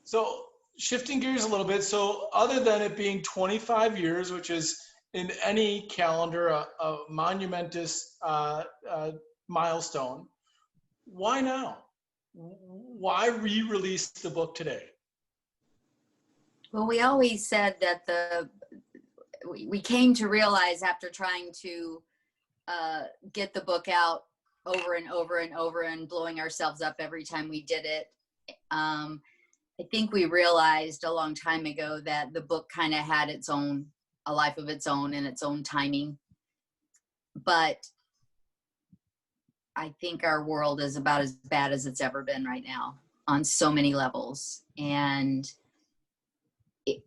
So shifting gears a little bit. So other than it being 25 years, which is in any calendar a monumentous milestone, why now? Why re-release the book today? Well, we always said that we came to realize after trying to get the book out over and over and over and blowing ourselves up every time we did it. I think we realized a long time ago that the book kind of had a life of its own and its own timing. But I think our world is about as bad as it's ever been right now on so many levels. And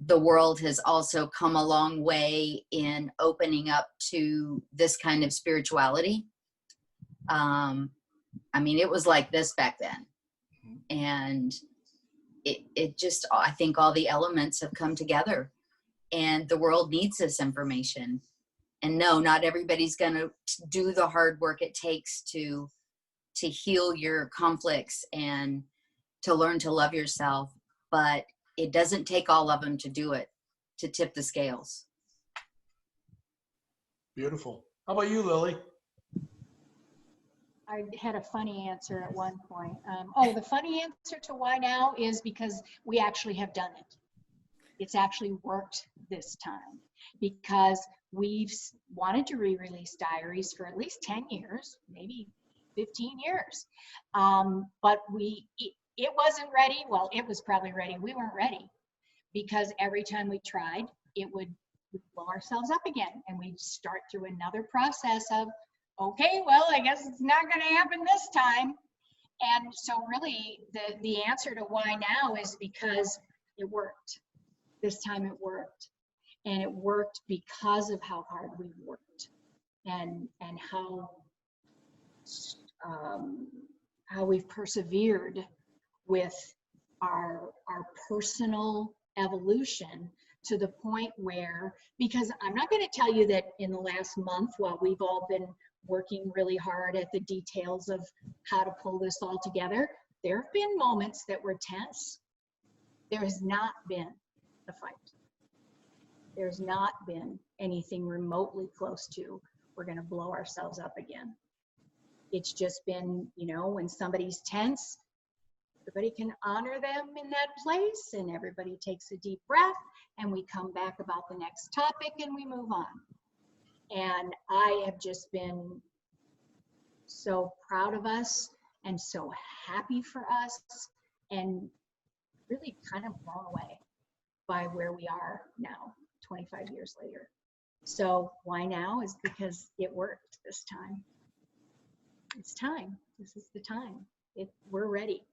the world has also come a long way in opening up to this kind of spirituality. I mean, it was like this back then. And it just, I think all the elements have come together and the world needs this information. And no, not everybody's going to do the hard work it takes to heal your conflicts and to learn to love yourself. But it doesn't take all of them to do it, to tip the scales. Beautiful. How about you, Lily? I had a funny answer at one point. The funny answer to why now is because we actually have done it. It's actually worked this time because we've wanted to re-release diaries for at least 10 years, maybe 15 years. But it wasn't ready. Well, it was probably ready. We weren't ready because every time we tried, we'd blow ourselves up again and we'd start through another process of, okay, well, I guess it's not going to happen this time. And so really the answer to why now is because it worked. This time it worked. And it worked because of how hard we worked and how we've persevered with our personal evolution to the point where, because I'm not going to tell you that in the last month, while we've all been working really hard at the details of how to pull this all together, there have been moments that were tense. There has not been a fight. There's not been anything remotely close to, we're going to blow ourselves up again. It's just been, when somebody's tense, everybody can honor them in that place and everybody takes a deep breath and we come back about the next topic and we move on. And I have just been so proud of us and so happy for us and really kind of blown away by where we are now, 25 years later. So why now is because it worked this time. It's time. This is the time. We're ready.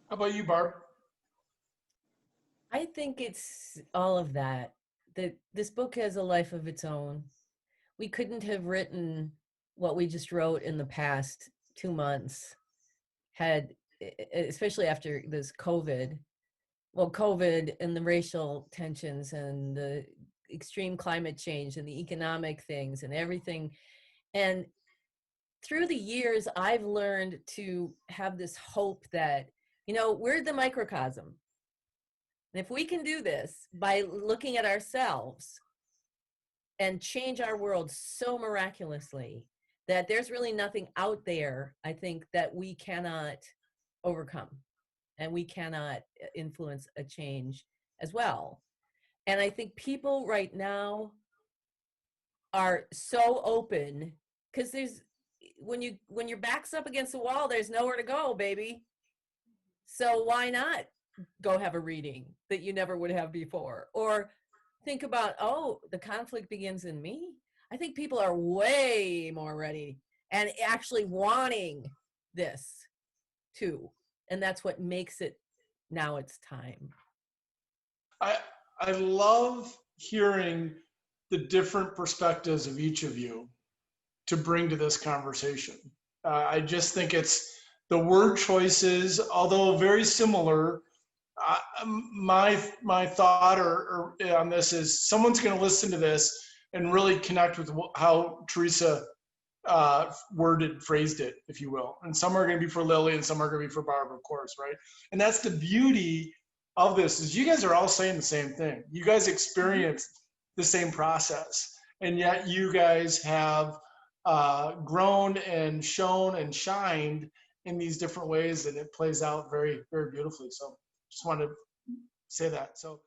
How about you, Barb? I think it's all of that. That this book has a life of its own. We couldn't have written what we just wrote in the past 2 months, especially after this COVID. Well, COVID and the racial tensions and the extreme climate change and the economic things and everything. And through the years, I've learned to have this hope that, we're the microcosm. And if we can do this by looking at ourselves and change our world so miraculously that there's really nothing out there, I think, that we cannot overcome and we cannot influence a change as well. And I think people right now are so open because when your back's up against the wall, there's nowhere to go, baby. So why not go have a reading that you never would have before? Or think about, the conflict begins in me. I think people are way more ready and actually wanting this too. And that's what makes it now it's time. I love hearing the different perspectives of each of you to bring to this conversation. I just think it's the word choices, although very similar. My thought or on this is someone's going to listen to this and really connect with how Teresa phrased it, if you will. And some are going to be for Lily and some are going to be for Barb, of course, right? And that's the beauty of this, is you guys are all saying the same thing. You guys experienced the same process, and yet you guys have grown and shown and shined in these different ways, and it plays out very, very beautifully. So just wanted to say that. So